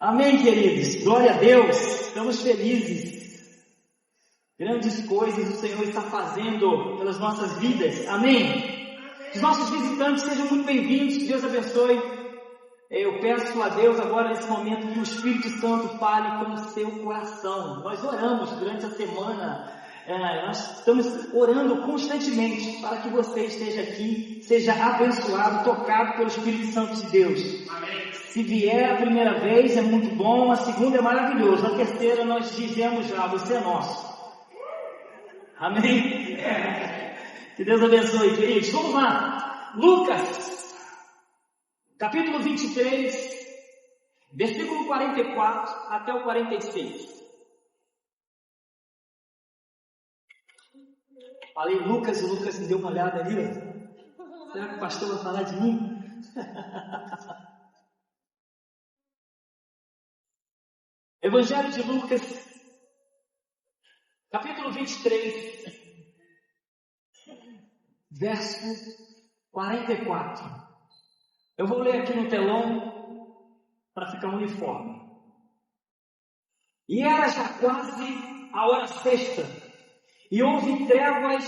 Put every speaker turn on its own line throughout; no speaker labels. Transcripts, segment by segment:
Amém, queridos? Glória a Deus. Estamos felizes. Grandes coisas o Senhor está fazendo pelas nossas vidas. Amém? Os nossos visitantes sejam muito bem-vindos. Deus abençoe. Eu peço a Deus agora nesse momento que o Espírito Santo fale com o seu coração. Nós oramos durante a semana. Nós estamos orando constantemente para que você esteja aqui, seja abençoado, tocado pelo Espírito Santo de Deus. Amém. Se vier a primeira vez é muito bom, a segunda é maravilhoso, a terceira nós dizemos já, você é nosso. Amém? Que Deus abençoe, queridos. Vamos lá. Lucas, capítulo 23, versículo 44 até o 46. Falei Lucas e Lucas me deu uma olhada ali. Será que o pastor vai falar de mim? Evangelho de Lucas, capítulo 23, verso 44. Eu vou ler aqui no telão para ficar uniforme. E era já quase a hora sexta, e houve trevas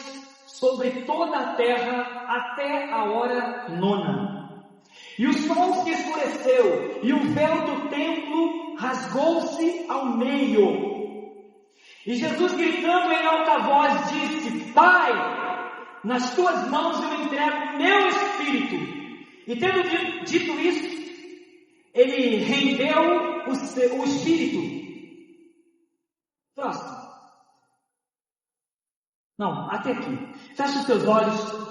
sobre toda a terra até a hora nona. E o sol se escureceu, e o véu do templo rasgou-se ao meio. E Jesus, gritando em alta voz, disse: Pai, nas tuas mãos eu entrego meu espírito. E tendo dito isso, ele rendeu o espírito. Próximo. Não, até aqui. Feche os teus olhos.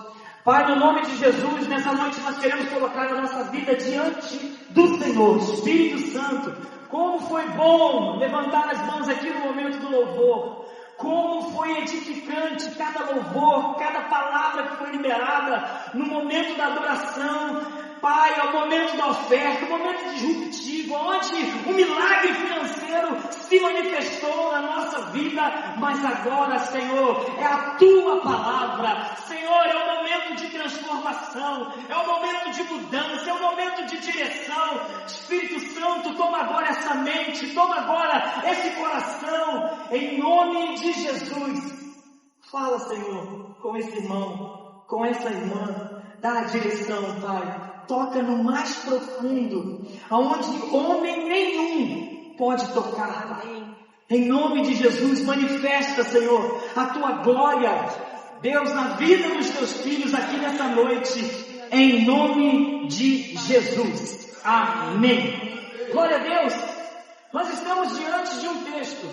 Pai, no nome de Jesus, nessa noite nós queremos colocar a nossa vida diante do Senhor. Espírito Santo, como foi bom levantar as mãos aqui no momento do louvor. Como foi edificante cada louvor, cada palavra que foi liberada no momento da adoração. Pai, é o momento da oferta, o momento disruptivo, onde o milagre financeiro se manifestou na nossa vida, mas agora, Senhor, é a Tua palavra. Senhor, é o momento de transformação, é o momento de mudança, é o momento de direção. Espírito Santo, toma agora essa mente, toma agora esse coração, em nome de Jesus. Fala, Senhor, com esse irmão, com essa irmã, dá a direção, Pai. Toca no mais profundo, aonde homem nenhum pode tocar, Pai. Em nome de Jesus, manifesta, Senhor, a Tua glória, Deus, na vida dos Teus filhos aqui nessa noite, em nome de Jesus. Amém. Glória a Deus. Nós estamos diante de um texto,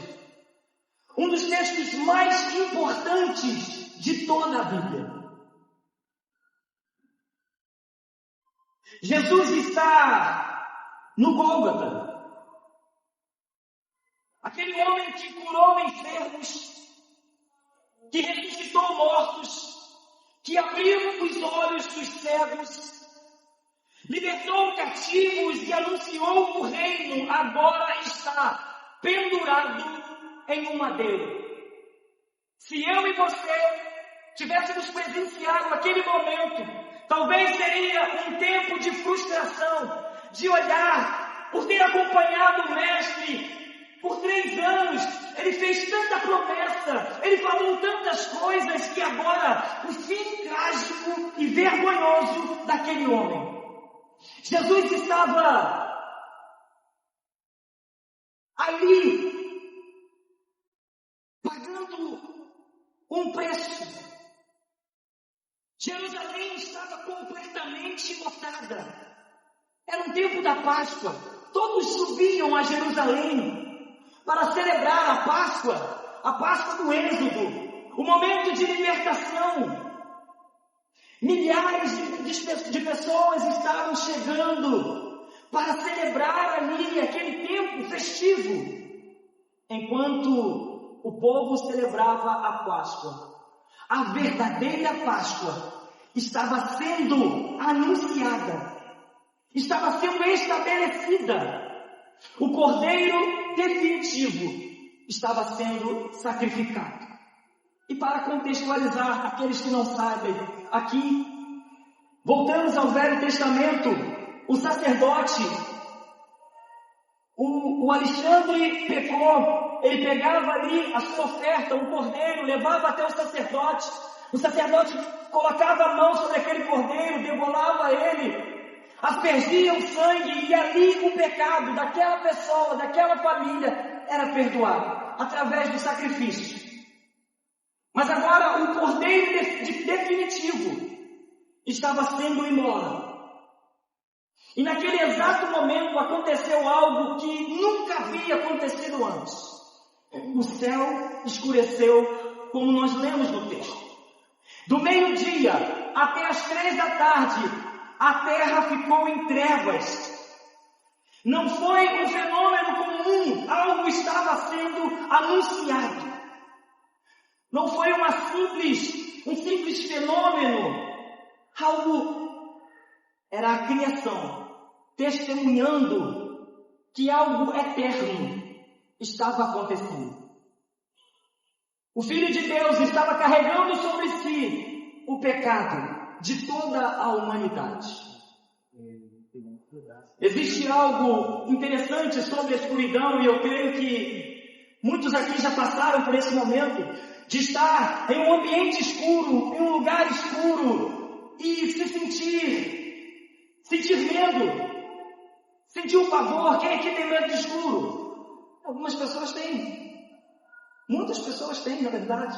um dos textos mais importantes de toda a Bíblia. Jesus está no Gólgota. Aquele homem que curou enfermos, que ressuscitou mortos, que abriu os olhos dos cegos, libertou cativos e anunciou o reino, agora está pendurado em um madeiro. Se eu e você tivéssemos presenciado aquele momento, talvez seria um tempo de frustração, de olhar, por ter acompanhado o Mestre por 3 anos. Ele fez tanta promessa, ele falou tantas coisas, que agora o fim trágico e vergonhoso daquele homem. Jesus estava ali, pagando um preço. Jerusalém estava completamente lotada. Era um tempo da Páscoa. Todos subiam a Jerusalém para celebrar a Páscoa do Êxodo, o momento de libertação. Milhares de pessoas estavam chegando para celebrar ali aquele tempo festivo, enquanto o povo celebrava a Páscoa. A verdadeira Páscoa estava sendo anunciada, estava sendo estabelecida. O Cordeiro definitivo estava sendo sacrificado. E para contextualizar aqueles que não sabem, aqui, voltamos ao Velho Testamento, o sacerdote, o O Alexandre pecou, ele pegava ali a sua oferta, um cordeiro, levava até o sacerdote colocava a mão sobre aquele cordeiro, degolava ele, aspergia o sangue e ali o pecado daquela pessoa, daquela família era perdoado, através do sacrifício. Mas agora o cordeiro definitivo estava sendo imolado. E naquele exato momento aconteceu algo que nunca havia acontecido antes. O céu escureceu, como nós lemos no texto. Do meio-dia até as 3 da tarde, a terra ficou em trevas. Não foi um fenômeno comum, algo estava sendo anunciado. Não foi um simples fenômeno, algo era a criação, testemunhando que algo eterno estava acontecendo. O Filho de Deus estava carregando sobre si o pecado de toda a humanidade. Existe algo interessante sobre a escuridão, e eu creio que muitos aqui já passaram por esse momento, de estar em um ambiente escuro, em um lugar escuro, e se sentir medo, sentir o pavor. Quem aqui tem medo de escuro? Algumas pessoas têm. Muitas pessoas têm, na verdade.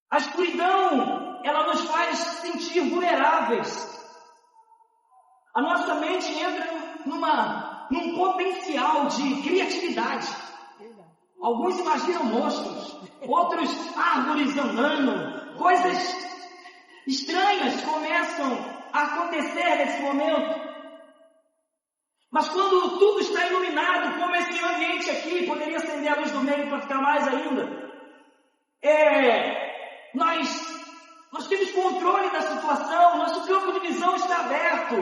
A escuridão, ela nos faz sentir vulneráveis. A nossa mente entra num potencial de criatividade. Alguns imaginam monstros, outros árvores andando, coisas estranhas começam a acontecer nesse momento. Mas quando tudo está iluminado, como esse ambiente aqui, poderia acender a luz do meio para ficar mais ainda, nós temos controle da situação, nosso campo de visão está aberto,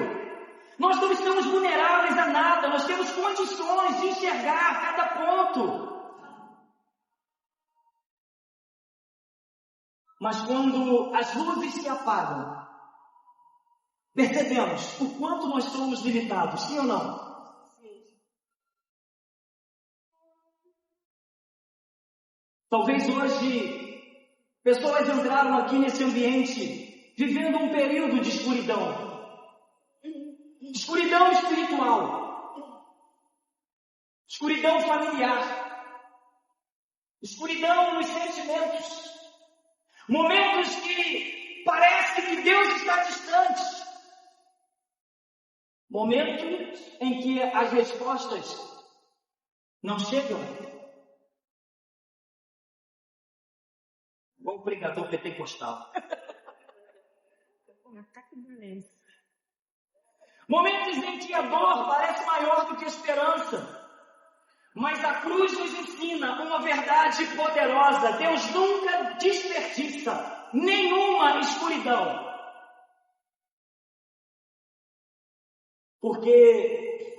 nós não estamos vulneráveis a nada, nós temos condições de enxergar cada ponto. Mas quando as luzes se apagam, percebemos o quanto nós somos limitados, sim ou não? Sim. Talvez hoje pessoas entraram aqui nesse ambiente vivendo um período de escuridão. Escuridão espiritual. Escuridão familiar. Escuridão nos sentimentos. Momentos que parece que Deus está distante. Momentos em que as respostas não chegam. Bom pregador pentecostal. Momentos em que a dor parece maior do que a esperança. Mas a cruz nos ensina uma verdade poderosa. Deus nunca desperdiça nenhuma escuridão. Porque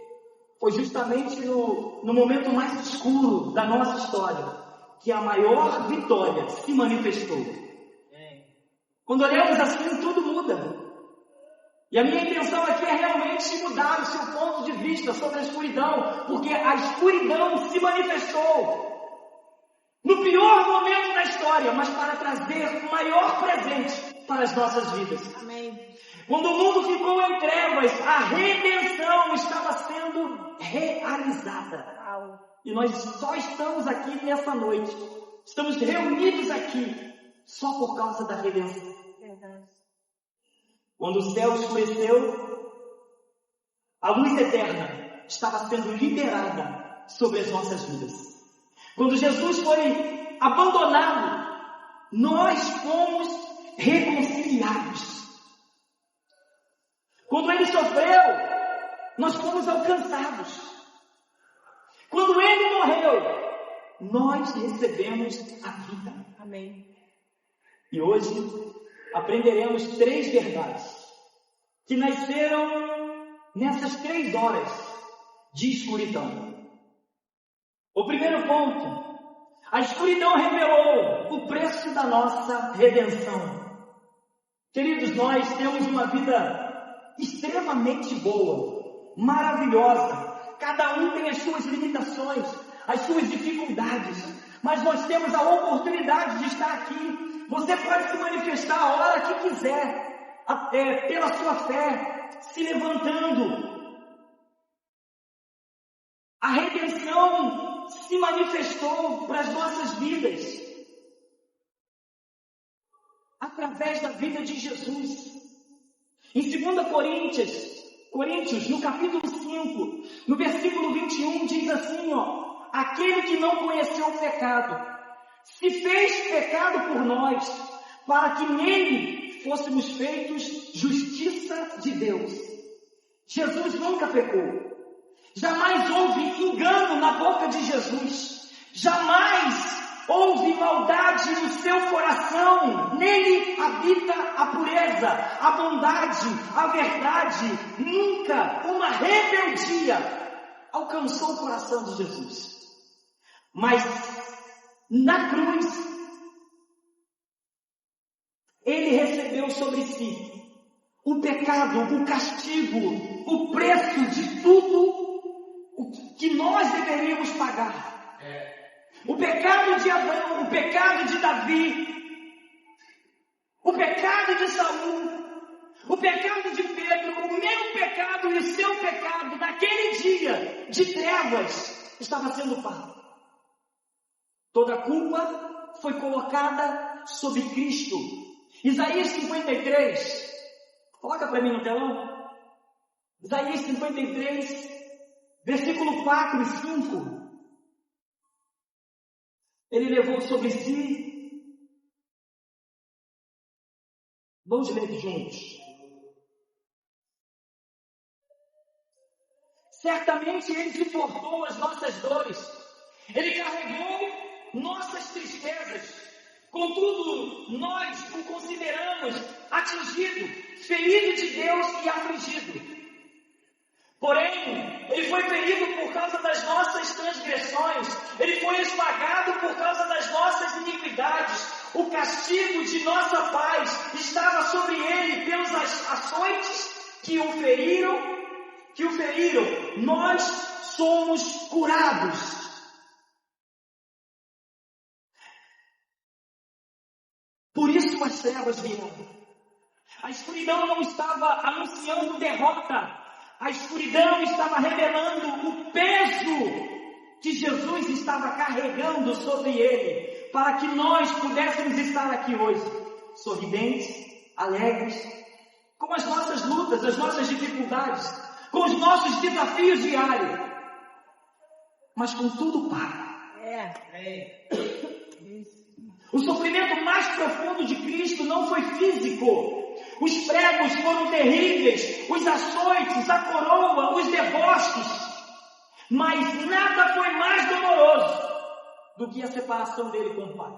foi justamente no momento mais escuro da nossa história que a maior vitória se manifestou. Quando olhamos assim, tudo muda. E a minha intenção aqui é realmente mudar o seu ponto de vista sobre a escuridão, porque a escuridão se manifestou no pior momento da história, mas para trazer o maior presente para as nossas vidas. Amém. Quando o mundo ficou em trevas, a redenção estava sendo realizada. E nós só estamos aqui nessa noite, estamos reunidos aqui só por causa da redenção. Verdade. Quando o céu escureceu, a luz eterna estava sendo liberada sobre as nossas vidas. Quando Jesus foi abandonado, nós fomos reconciliados. Quando ele sofreu, nós fomos alcançados. Quando ele morreu, nós recebemos a vida. Amém. E hoje aprenderemos 3 verdades que nasceram nessas 3 horas de escuridão. O primeiro ponto: a escuridão revelou o preço da nossa redenção. Queridos, nós temos uma vida extremamente boa, maravilhosa. Cada um tem as suas limitações, as suas dificuldades, mas nós temos a oportunidade de estar aqui. Você pode se manifestar a hora que quiser, pela sua fé, se levantando. A redenção se manifestou para as nossas vidas através da vida de Jesus. Em 2 Coríntios, no capítulo 5, no versículo 21, diz assim, aquele que não conheceu o pecado, se fez pecado por nós, para que nele fôssemos feitos justiça de Deus. Jesus nunca pecou. Jamais houve engano na boca de Jesus. Jamais houve maldade no seu coração. Nele habita a pureza, a bondade, a verdade. Nunca uma rebeldia alcançou o coração de Jesus. Mas na cruz, ele recebeu sobre si o pecado, o castigo, o preço de tudo o que nós deveríamos pagar. O pecado de Adão, o pecado de Davi, o pecado de Saul, o pecado de Pedro, o meu pecado e o seu pecado naquele dia de trevas estava sendo pago. Toda a culpa foi colocada sobre Cristo. Isaías 53, coloca para mim no telão. Isaías 53, versículo 4 e 5. Ele levou sobre si. Vamos ler juntos. Certamente ele suportou as nossas dores. Ele carregou nossas tristezas. Contudo, nós o consideramos atingido, ferido de Deus e afligido. Porém, ele foi ferido por causa das nossas transgressões, ele foi esmagado por causa das nossas iniquidades. O castigo de nossa paz estava sobre ele pelos açoites que o feriram. Nós somos curados. Por isso as trevas vieram. A escuridão não estava anunciando derrota. A escuridão estava revelando o peso que Jesus estava carregando sobre ele, para que nós pudéssemos estar aqui hoje, sorridentes, alegres, com as nossas lutas, as nossas dificuldades, com os nossos desafios diários, mas com tudo pago. O sofrimento mais profundo de Cristo não foi físico. Os pregos foram terríveis, os açoites, a coroa, os deboches. Mas nada foi mais doloroso do que a separação dele com o Pai.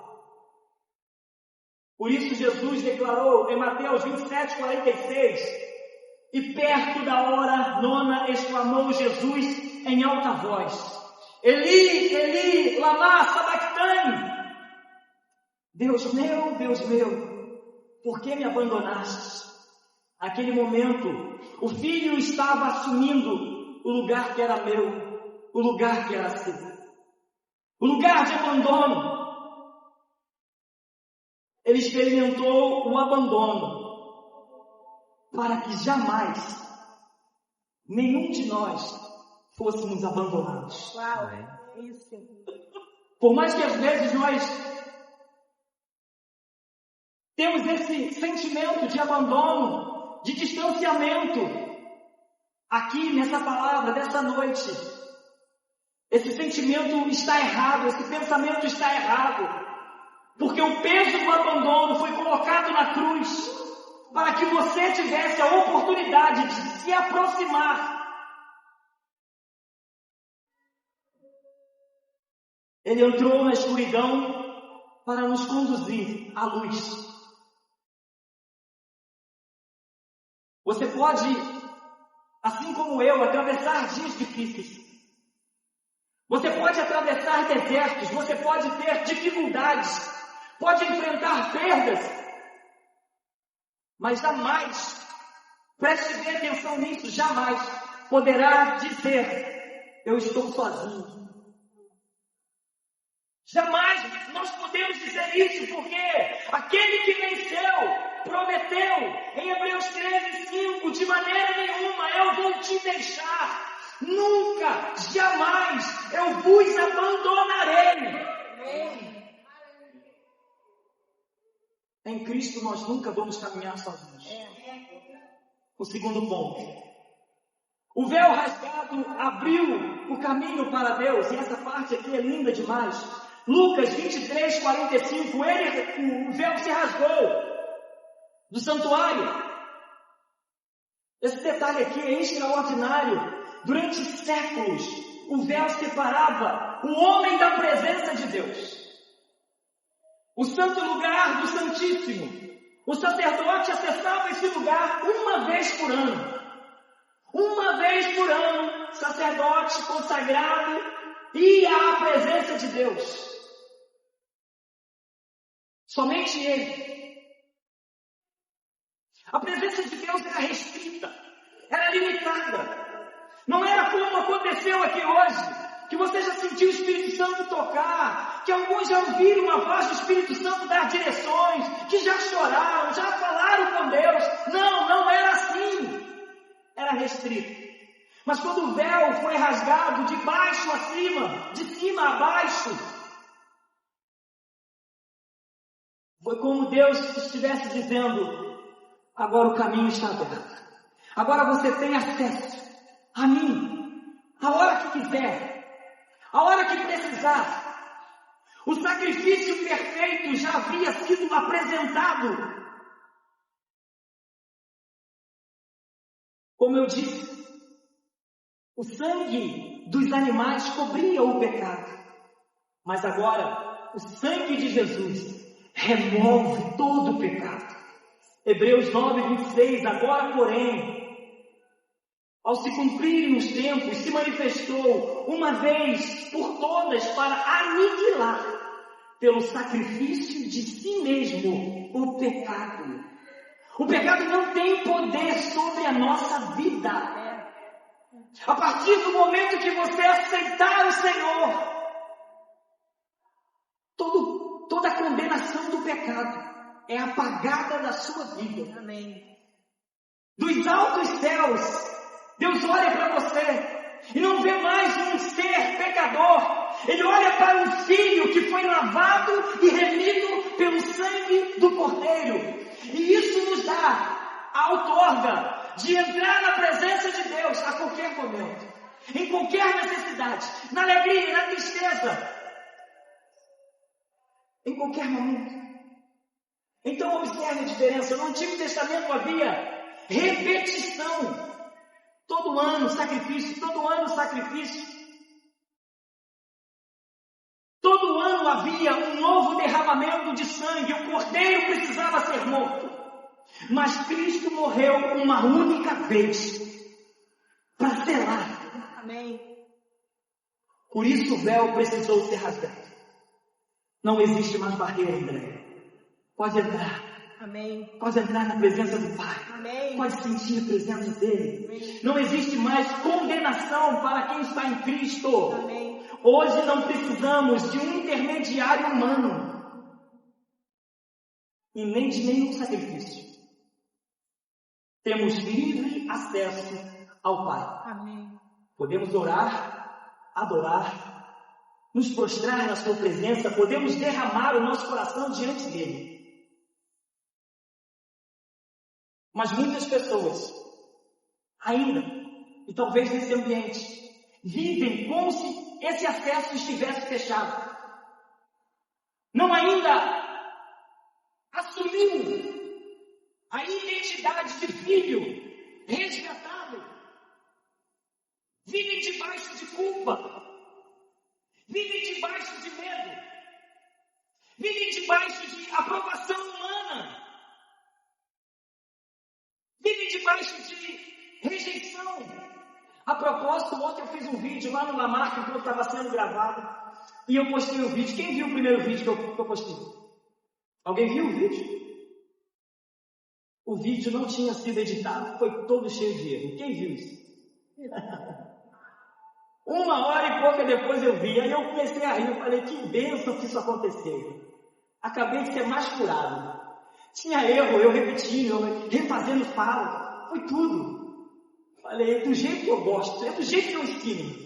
Por isso Jesus declarou em Mateus 27, 46, e perto da hora nona exclamou Jesus em alta voz, Eli, Eli, lama sabachthani. Deus meu, por que me abandonaste? Naquele momento, o filho estava assumindo o lugar que era meu, o lugar que era seu, o lugar de abandono. Ele experimentou o abandono para que jamais nenhum de nós fôssemos abandonados.
Uau, isso.
Por mais que às vezes nós temos esse sentimento de abandono, de distanciamento, aqui nessa palavra, dessa noite, esse sentimento está errado, esse pensamento está errado, porque o peso do abandono foi colocado na cruz, para que você tivesse a oportunidade de se aproximar. Ele entrou na escuridão para nos conduzir à luz. Você pode, assim como eu, atravessar dias difíceis. Você pode atravessar desertos, você pode ter dificuldades, pode enfrentar perdas, mas jamais, preste bem atenção nisso, jamais poderá dizer eu estou sozinho. Jamais nós podemos dizer isso, porque aquele que venceu prometeu em Hebreus 13:5, de maneira nenhuma eu vou te deixar, nunca, jamais eu vos abandonarei. Em Cristo nós nunca vamos caminhar sozinhos. O segundo ponto. O véu rasgado abriu o caminho para Deus, e essa parte aqui é linda demais. Lucas 23:45, o véu se rasgou do santuário. Esse detalhe aqui é extraordinário. Durante séculos, o véu separava o homem da presença de Deus. O santo lugar do Santíssimo. O sacerdote acessava esse lugar uma vez por ano. Uma vez por ano, sacerdote consagrado ia à presença de Deus. Somente ele. A presença de Deus era restrita, era limitada. Não era como aconteceu aqui hoje, que você já sentiu o Espírito Santo tocar, que alguns já ouviram a voz do Espírito Santo dar direções, que já choraram, já falaram com Deus. Não era assim. Era restrito. Mas quando o véu foi rasgado de baixo a cima, de cima a baixo, foi como Deus estivesse dizendo: agora o caminho está aberto. Agora você tem acesso a mim, a hora que quiser, a hora que precisar. O sacrifício perfeito já havia sido apresentado. Como eu disse, o sangue dos animais cobria o pecado. Mas agora, o sangue de Jesus remove todo o pecado. Hebreus 9:26, agora porém, ao se cumprirem os tempos, se manifestou uma vez por todas para aniquilar, pelo sacrifício de si mesmo, o pecado. O pecado não tem poder sobre a nossa vida. A partir do momento que você aceitar o Senhor, toda a condenação do pecado é apagada da sua vida.
Amém.
Dos altos céus, Deus olha para você e não vê mais um ser pecador. Ele olha para um filho que foi lavado e remido pelo sangue do Cordeiro. E isso nos dá a outorga de entrar na presença de Deus a qualquer momento, em qualquer necessidade, na alegria, na tristeza, em qualquer momento. Então observe a diferença. No Antigo Testamento havia repetição. Todo ano sacrifício, todo ano sacrifício. Todo ano havia um novo derramamento de sangue. O cordeiro precisava ser morto. Mas Cristo morreu uma única vez para selar.
Amém.
Por isso o véu precisou ser rasgado. Não existe mais barreira, André. Pode entrar.
Amém.
Pode entrar na presença do Pai.
Amém.
Pode sentir a presença dele.
Amém.
Não existe mais condenação para quem está em Cristo.
Amém.
Hoje não precisamos de um intermediário humano e nem de nenhum sacrifício. Temos livre acesso ao Pai.
Amém.
Podemos orar, adorar, nos prostrar na sua presença, podemos derramar o nosso coração diante dele. Mas muitas pessoas, ainda, e talvez nesse ambiente, vivem como se esse acesso estivesse fechado. Não ainda assumiu a identidade de filho resgatado. Vivem debaixo de culpa. Vivem debaixo de medo. Vivem debaixo de aprovação humana. Vivem debaixo de rejeição. A propósito, ontem eu fiz um vídeo lá no Lamarck, enquanto estava sendo gravado, e eu postei o vídeo. Quem viu o primeiro vídeo que eu postei? Alguém viu o vídeo? O vídeo não tinha sido editado, foi todo cheio de erro. Quem viu isso? 1 hora e pouca depois eu vi. Aí eu comecei a rir. Eu falei, que bênção que isso aconteceu. Acabei de ser mais curado. Tinha erro, eu repetindo, eu refazendo fala. Foi tudo. Falei, do jeito que eu gosto, é do jeito que eu ensino.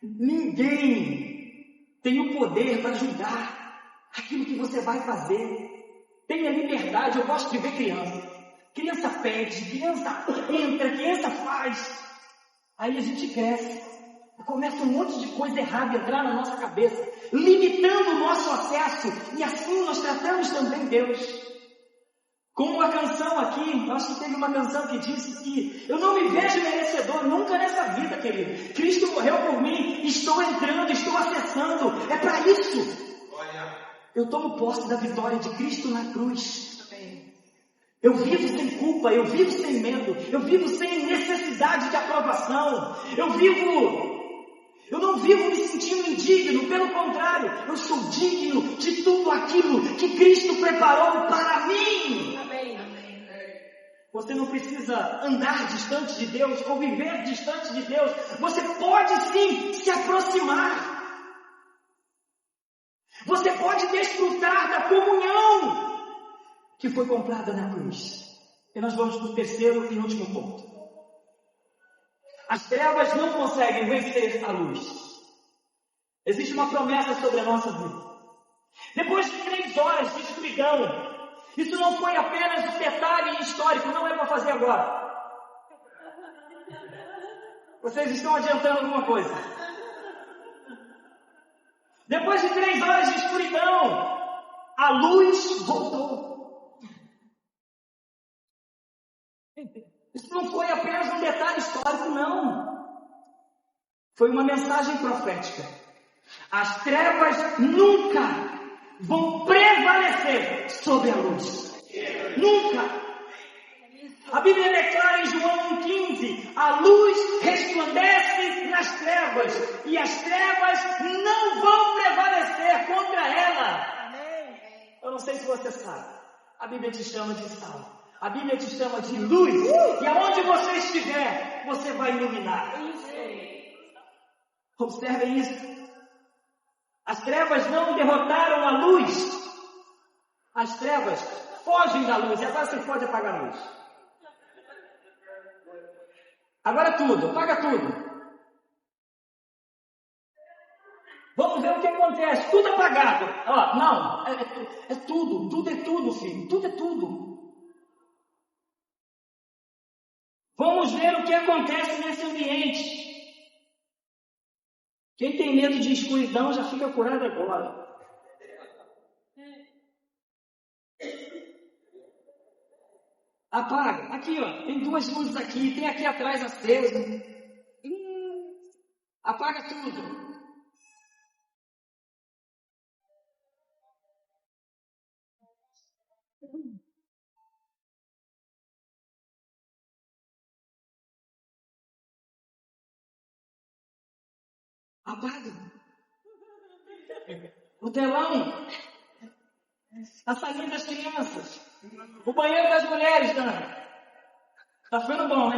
Ninguém tem o poder para julgar aquilo que você vai fazer. Tenha liberdade. Eu gosto de ver criança. Criança pede, criança entra, criança faz. Aí a gente cresce. Começa um monte de coisa errada entrar na nossa cabeça, limitando o nosso acesso. E assim nós tratamos também Deus. Como uma canção aqui, acho que teve uma canção que disse que eu não me vejo merecedor nunca nessa vida, querido. Cristo morreu por mim, estou entrando, estou acessando. É para isso. Eu tomo posse da vitória de Cristo na cruz. Eu vivo sem culpa, eu vivo sem medo, eu vivo sem necessidade de aprovação. Eu não vivo me sentindo indigno, pelo contrário, eu sou digno de tudo aquilo que Cristo preparou para mim. Amém. Você não precisa andar distante de Deus ou viver distante de Deus. Você pode sim se aproximar. Você pode desfrutar da comunhão que foi comprada na cruz. E nós vamos para o terceiro e último ponto. As trevas não conseguem vencer a luz. Existe uma promessa sobre a nossa vida. Depois de 3 horas de escuridão, isso não foi apenas um detalhe histórico, não é para fazer agora. Vocês estão adiantando alguma coisa. Depois de 3 horas de escuridão, a luz voltou. Isso não foi apenas um detalhe histórico, não. Foi uma mensagem profética. As trevas nunca vão prevalecer sobre a luz. Nunca. A Bíblia declara em João 1,15: a luz resplandece nas trevas, e as trevas não vão prevalecer contra ela. Eu não sei se você sabe, a Bíblia te chama de sal. A Bíblia te chama de luz. E aonde você estiver, você vai iluminar. Observem isso. As trevas não derrotaram a luz. As trevas fogem da luz. E agora você pode apagar a luz. Agora tudo, apaga tudo. Vamos ver o que acontece. Tudo apagado. Ó, não, é tudo. Tudo é tudo, filho. Tudo é tudo. Vamos ver o que acontece nesse ambiente. Quem tem medo de escuridão já fica curado agora. Apaga. Aqui, ó. Tem 2 luzes aqui. Tem aqui atrás acesa. Apaga tudo. Apaga. O telão. A salinha das crianças. O banheiro das mulheres, Dana. Tá ficando bom, né?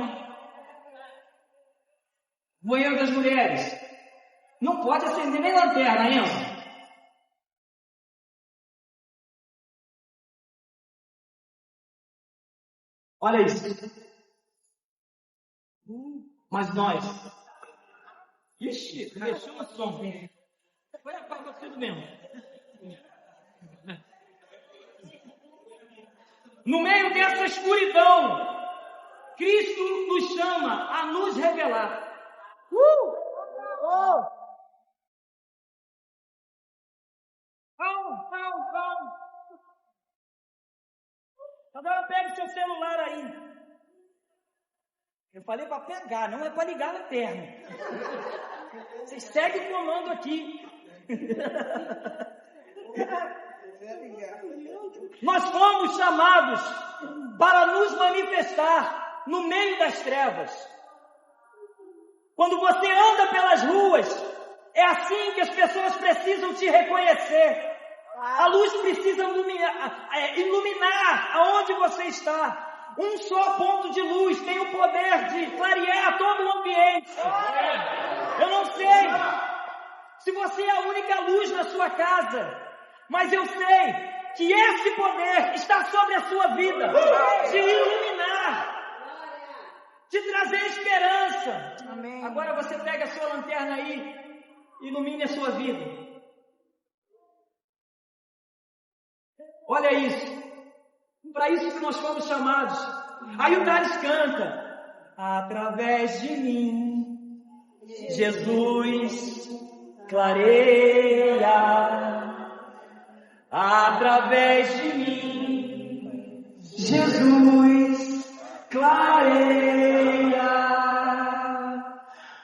O banheiro das mulheres. Não pode acender nem lanterna, Enzo. Olha isso. Mas nós... Ixi, mexeu o som. Foi apagar tudo mesmo. No meio dessa escuridão, Cristo nos chama a nos revelar. Calma. Agora pega o seu celular aí. Eu falei para pegar, não é para ligar na perna. Vocês seguem o comando aqui. Nós fomos chamados para nos manifestar no meio das trevas. Quando você anda pelas ruas, é assim que as pessoas precisam te reconhecer. A luz precisa iluminar aonde você está. Um só ponto de luz tem o poder de clarear todo o ambiente. Eu não sei se você é a única luz na sua casa, mas eu sei que esse poder está sobre a sua vida, de iluminar, de trazer esperança.
Amém.
Agora você pega a sua lanterna aí, ilumine a sua vida. Olha isso. Para isso que nós fomos chamados. Aí o Thales canta: através de mim, Jesus clareia. Através de mim, Jesus clareia.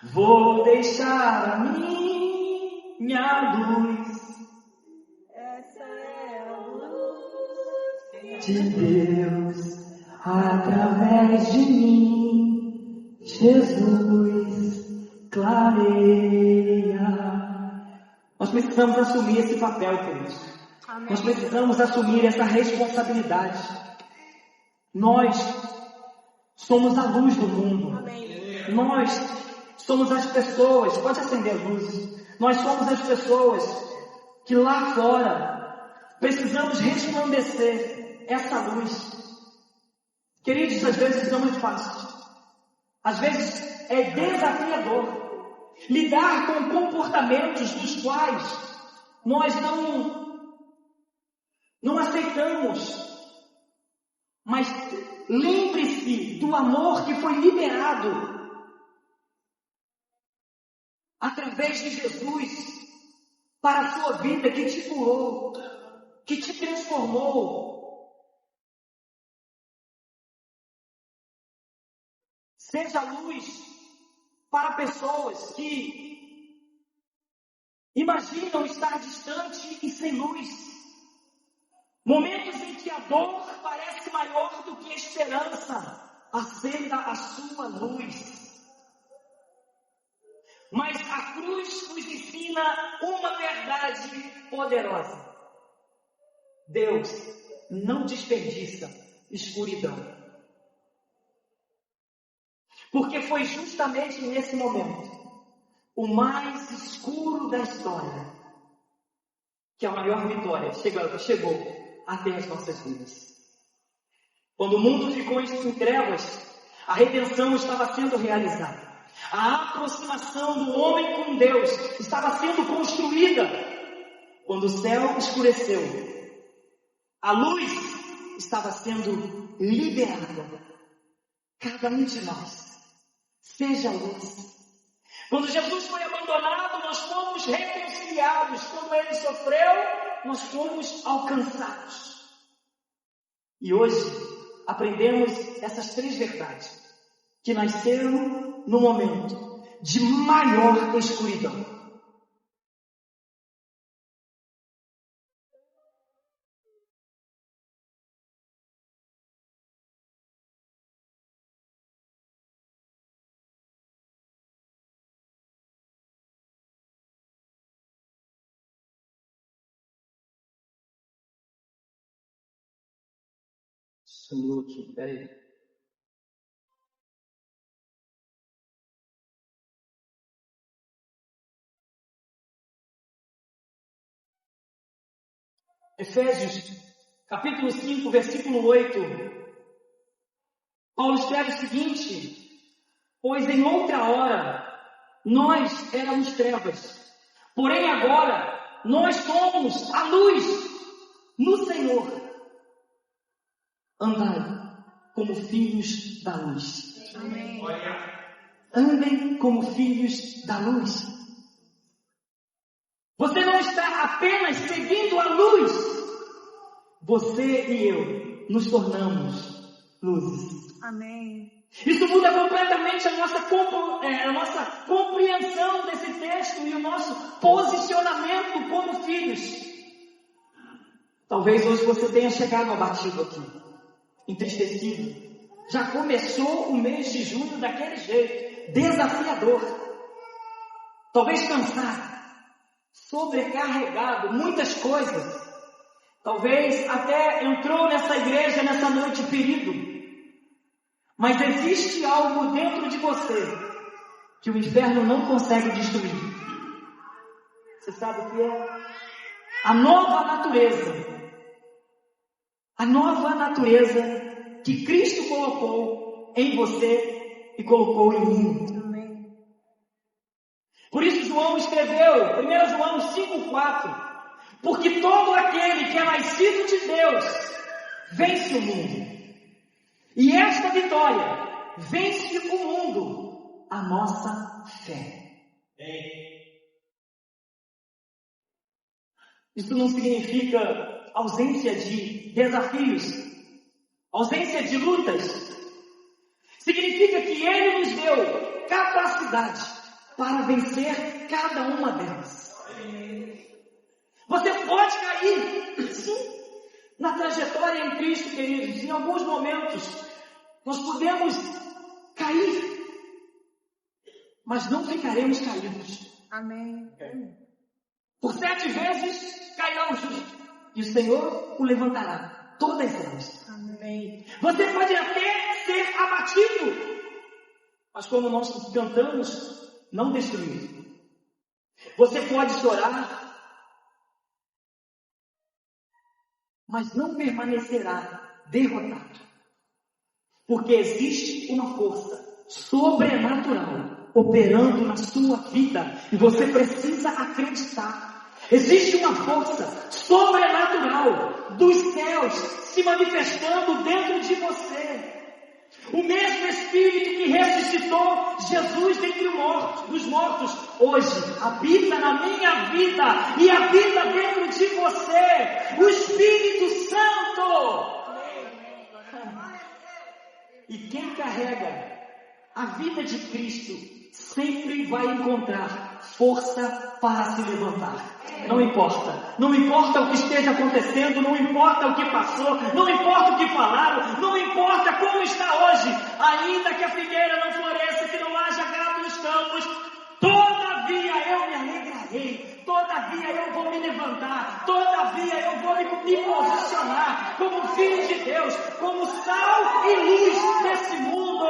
Vou deixar a minha luz.
Essa é a luz
De Deus, através de mim, Jesus clareia. Nós precisamos assumir esse papel, queridos.
Amém.
Nós precisamos assumir essa responsabilidade. Nós somos a luz do mundo.
Amém.
Nós somos as pessoas, pode acender as luzes. Nós somos as pessoas que lá fora precisamos resplandecer essa luz. Queridos, às vezes não é fácil. Às vezes é desafiador lidar com comportamentos dos quais nós não aceitamos. Mas lembre-se do amor que foi liberado através de Jesus para a sua vida, que te curou, que te transformou. Seja luz para pessoas que imaginam estar distante e sem luz. Momentos em que a dor parece maior do que a esperança. Acenda a sua luz. Mas a cruz nos ensina uma verdade poderosa. Deus não desperdiça escuridão. Porque foi justamente nesse momento, o mais escuro da história, que a maior vitória chegou até as nossas vidas. Quando o mundo ficou em trevas, a redenção estava sendo realizada. A aproximação do homem com Deus estava sendo construída. Quando o céu escureceu, a luz estava sendo liberada. Cada um de nós, seja luz. Quando Jesus foi abandonado, nós fomos reconciliados. Quando ele sofreu, nós fomos alcançados. E hoje aprendemos essas três verdades que nasceram no momento de maior escuridão. Sumiu aqui, peraí. Efésios, capítulo 5, versículo 8. Paulo escreve o seguinte: pois em outra hora nós éramos trevas, porém agora nós somos a luz no Senhor. Andai como filhos da luz.
Amém.
Andem como filhos da luz. Você não está apenas seguindo a luz. Você e eu nos tornamos luzes.
Amém.
Isso muda completamente a nossa compreensão desse texto e o nosso posicionamento como filhos. Talvez hoje você tenha chegado abatido aqui, entristecido. Já começou o mês de junho daquele jeito, desafiador. Talvez cansado, sobrecarregado, muitas coisas. Talvez até entrou nessa igreja nessa noite ferido. Mas existe algo dentro de você que o inferno não consegue destruir. Você sabe o que é? A nova natureza. A nova natureza que Cristo colocou em você e colocou em mim.
Amém.
Por isso João escreveu, 1 João 5,4, porque todo aquele que é nascido de Deus vence o mundo. E esta vitória vence o mundo, a nossa fé. Isso não significa ausência de desafios, ausência de lutas. Significa que Ele nos deu capacidade para vencer cada uma delas. Você pode cair, sim, na trajetória em Cristo, queridos. Em alguns momentos, nós podemos cair, mas não ficaremos caídos.
Amém.
Por 7 vezes cairá o justo, e o Senhor o levantará todas elas.
Amém.
Você pode até ser abatido, mas como nós cantamos, não destruído. Você pode chorar, mas não permanecerá derrotado. Porque existe uma força sobrenatural operando na sua vida. E você precisa acreditar. Existe uma força sobrenatural dos céus se manifestando dentro de você. O mesmo Espírito que ressuscitou Jesus dentre os mortos, hoje habita na minha vida e habita dentro de você. O Espírito Santo. E quem carrega a vida de Cristo sempre vai encontrar força para se levantar. Não importa. Não importa o que esteja acontecendo, não importa o que passou, não importa o que falaram, não importa como está hoje. Ainda que a figueira não floresça, que não haja gado nos campos, todavia eu me alegrarei. Todavia eu vou me levantar. Todavia eu vou me posicionar como filho de Deus, como sal e luz desse mundo.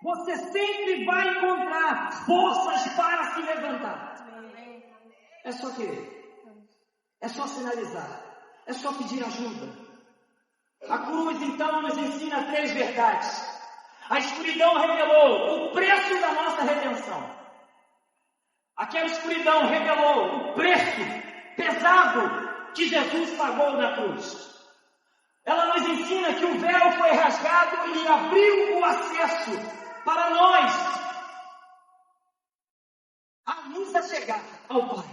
Você sempre vai encontrar forças para se levantar. É só querer. É só sinalizar. É só pedir ajuda. A cruz então nos ensina 3 verdades. A escuridão revelou o preço da nossa redenção. Aquela escuridão revelou o preço pesado que Jesus pagou na cruz. Ela nos ensina que o véu foi rasgado e abriu o acesso para nós a luz a chegar ao Pai.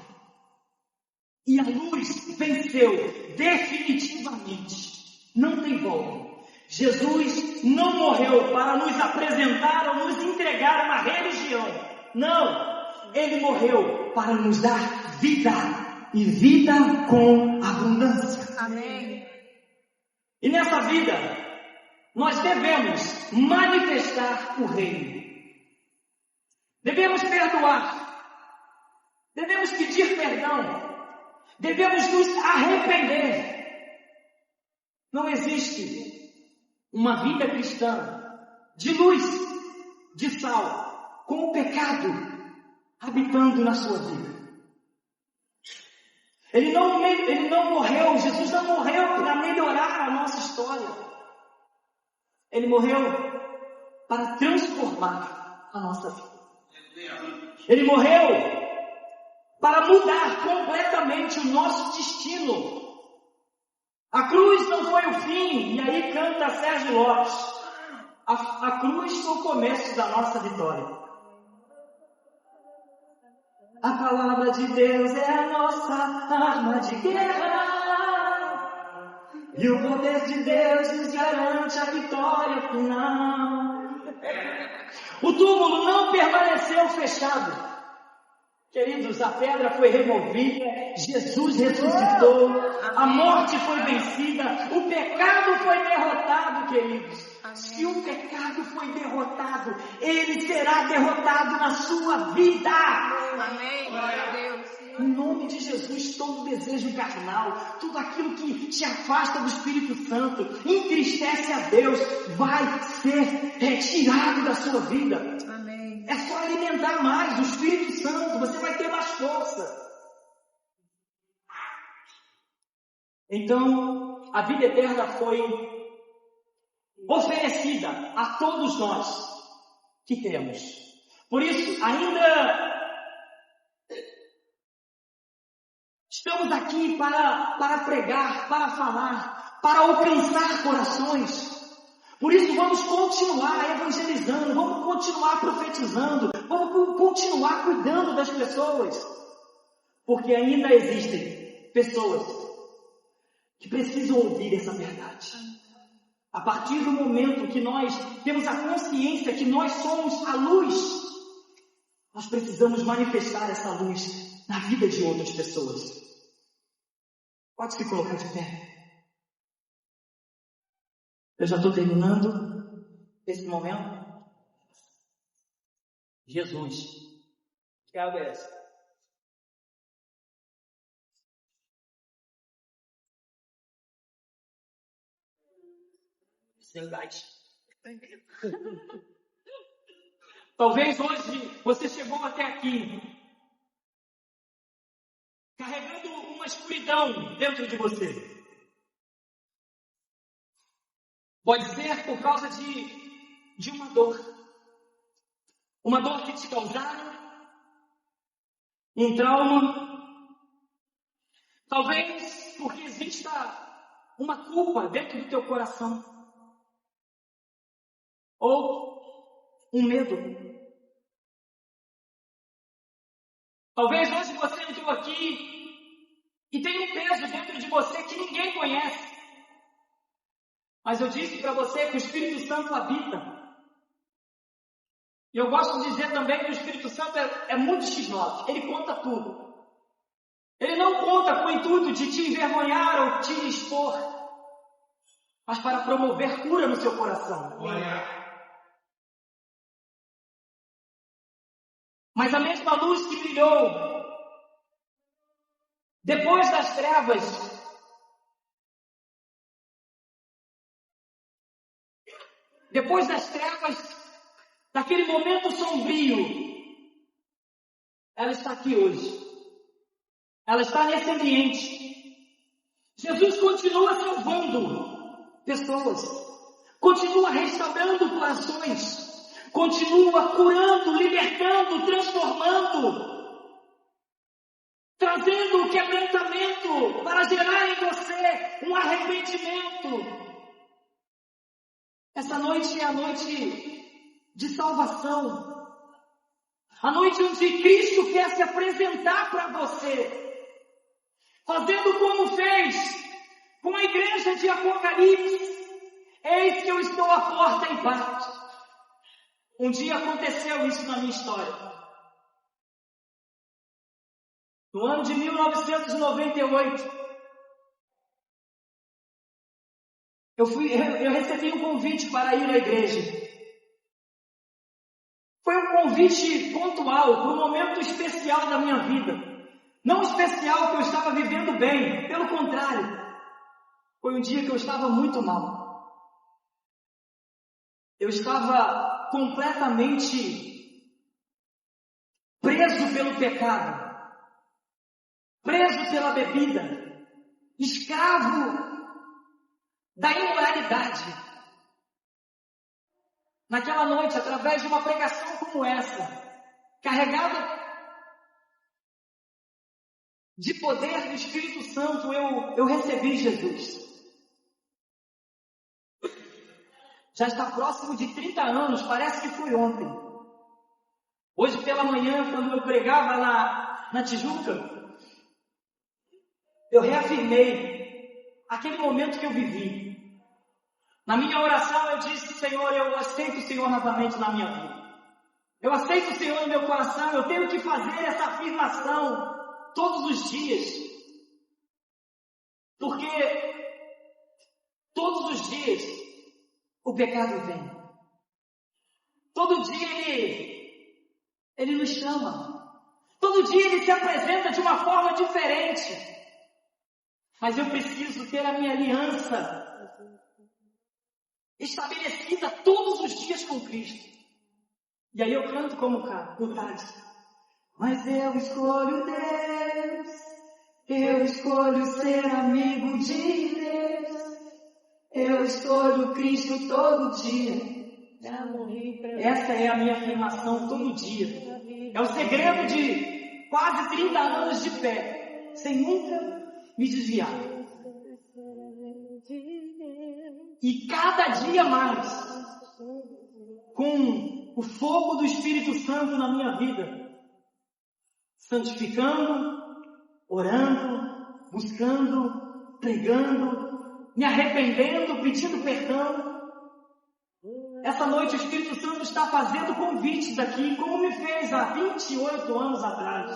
E a luz venceu definitivamente. Não tem volta. Jesus não morreu para nos apresentar ou nos entregar uma religião. Não. Ele morreu para nos dar vida. E vida com abundância.
Amém.
E nessa vida, nós devemos manifestar o reino. Devemos perdoar. Devemos pedir perdão. Devemos nos arrepender. Não existe uma vida cristã de luz, de sal, com o pecado habitando na sua vida. Ele não morreu, Jesus não morreu para melhorar a nossa história. Ele morreu para transformar a nossa vida. Ele morreu para mudar completamente o nosso destino. A cruz não foi o fim, e aí canta Sérgio Lopes. A cruz foi o começo da nossa vitória. A palavra de Deus é a nossa arma de guerra. E o poder de Deus nos garante a vitória final. O túmulo não permaneceu fechado. Queridos, a pedra foi removida, Jesus ressuscitou, a morte foi vencida, o pecado foi derrotado, queridos. Se o pecado foi derrotado, ele será derrotado na sua vida.
Amém. Glória a Deus.
em nome de Jesus, todo desejo carnal, tudo aquilo que te afasta do Espírito Santo, entristece a Deus, vai ser retirado da sua vida.
Amém.
É só alimentar mais o Espírito Santo, você vai ter mais força. Então, a vida eterna foi oferecida a todos nós que temos. Por isso, ainda estamos aqui para pregar, para falar, para alcançar corações. Por isso, vamos continuar evangelizando, vamos continuar profetizando, vamos continuar cuidando das pessoas. Porque ainda existem pessoas que precisam ouvir essa verdade. A partir do momento que nós temos a consciência que nós somos a luz, nós precisamos manifestar essa luz na vida de outras pessoas. Pode se colocar de pé. Eu já estou terminando esse momento. Jesus. Que água é essa? Sem gás. Talvez hoje você chegou até aqui carregando uma escuridão dentro de você. Pode ser por causa de uma dor. Uma dor que te causaram um trauma. Talvez porque exista uma culpa dentro do teu coração. Ou um medo. Talvez hoje você entrou aqui e tem um peso dentro de você que ninguém conhece. Mas eu disse para você que o Espírito Santo habita. E eu gosto de dizer também que o Espírito Santo é muito X9. Ele conta tudo. Ele não conta com o intuito de te envergonhar ou te expor, mas para promover cura no seu coração. Glória. Mas a mesma luz que brilhou depois das trevas, daquele momento sombrio, ela está aqui hoje. Ela está nesse ambiente. Jesus continua salvando pessoas, continua restaurando corações, continua curando, libertando, transformando, trazendo o quebrantamento para gerar em você um arrependimento. Essa noite é a noite de salvação, a noite onde Cristo quer se apresentar para você, fazendo como fez com a igreja de Apocalipse. Eis que eu estou à porta e bato. Um dia aconteceu isso na minha história. No ano de 1998, eu recebi um convite para ir à igreja. Foi um convite pontual, para um momento especial da minha vida. Não especial que eu estava vivendo bem, pelo contrário. Foi um dia que eu estava muito mal. Eu estava completamente preso pelo pecado, preso pela bebida, escravo da imoralidade. Naquela noite, através de uma pregação como essa, carregada de poder do Espírito Santo, eu recebi Jesus. Já está próximo de 30 anos, parece que foi ontem. Hoje pela manhã, quando eu pregava na Tijuca, eu reafirmei aquele momento que eu vivi. Na minha oração eu disse: Senhor, eu aceito o Senhor novamente na minha vida. Eu aceito o Senhor no meu coração, eu tenho que fazer essa afirmação todos os dias. Porque todos os dias o pecado vem. Todo dia ele nos chama. Todo Todo dia Ele se apresenta de uma forma diferente. Mas eu preciso ter a minha aliança estabelecida todos os dias com Cristo. E aí eu canto como o Tade. Mas eu escolho Deus, eu escolho ser amigo de Deus, eu escolho Cristo todo dia. Essa é a minha afirmação todo dia. É o segredo de quase 30 anos de fé, sem nunca me desviar. E cada dia mais, com o fogo do Espírito Santo na minha vida, santificando, orando, buscando, pregando, me arrependendo, pedindo perdão. Essa noite o Espírito Santo está fazendo convites aqui, como me fez há 28 anos atrás.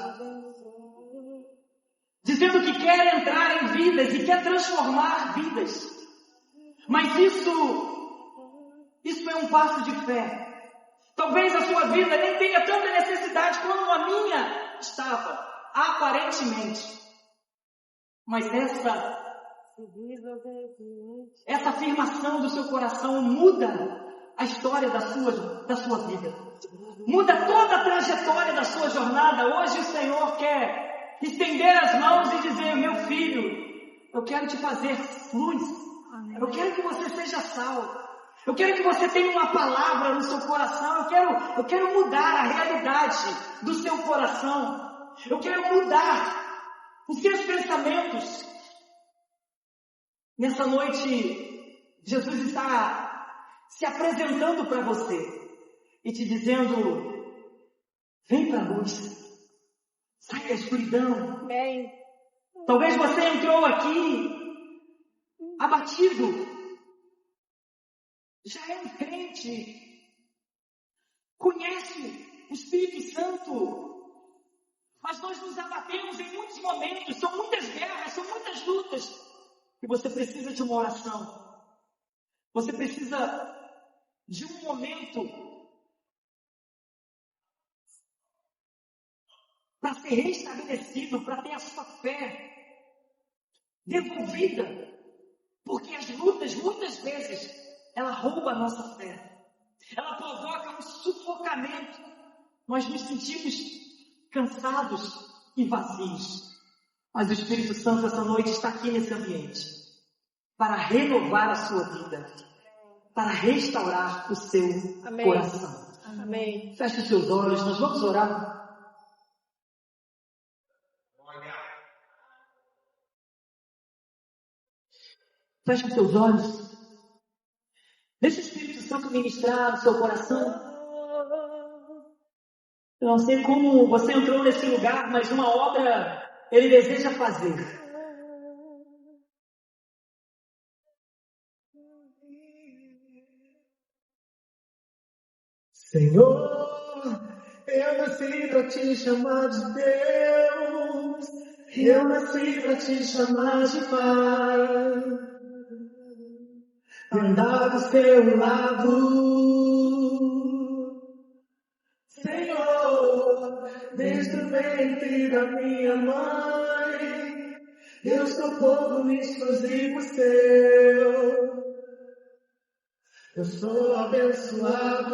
Dizendo que quer entrar em vidas e quer transformar vidas. Mas isso é um passo de fé. Talvez a sua vida nem tenha tanta necessidade como a minha estava, aparentemente. Mas essa afirmação do seu coração muda a história da sua vida. Muda toda a trajetória da sua jornada. Hoje o Senhor quer estender as mãos e dizer: meu filho, eu quero te fazer luz. Eu quero que você seja sal. Eu quero que você tenha uma palavra no seu coração. Eu quero mudar a realidade do seu coração. Eu quero mudar os seus pensamentos. Nessa noite, Jesus está se apresentando para você e te dizendo: vem para a luz, sai da escuridão.
Amém.
Talvez você entrou aqui abatido, já é um crente, conhece o Espírito Santo, mas nós nos abatemos em muitos momentos, são muitas guerras, são muitas lutas, e você precisa de uma oração. Você precisa de um momento para ser restabelecido, para ter a sua fé devolvida. Porque as lutas, muitas vezes, ela rouba a nossa fé. Ela provoca um sufocamento. Nós nos sentimos cansados e vazios. Mas o Espírito Santo essa noite está aqui nesse ambiente para renovar a sua vida, para restaurar o seu coração.
Amém.
Feche os seus olhos, nós vamos orar. Feche os seus olhos. Deixa o Espírito Santo ministrar no seu coração. Eu não sei como você entrou nesse lugar, mas uma obra Ele deseja fazer. Senhor, eu nasci para te chamar de Deus, eu nasci para te chamar de Pai, andar do seu lado. Senhor, desde o ventre da minha mãe, eu sou povo exclusivo seu. Eu sou abençoado,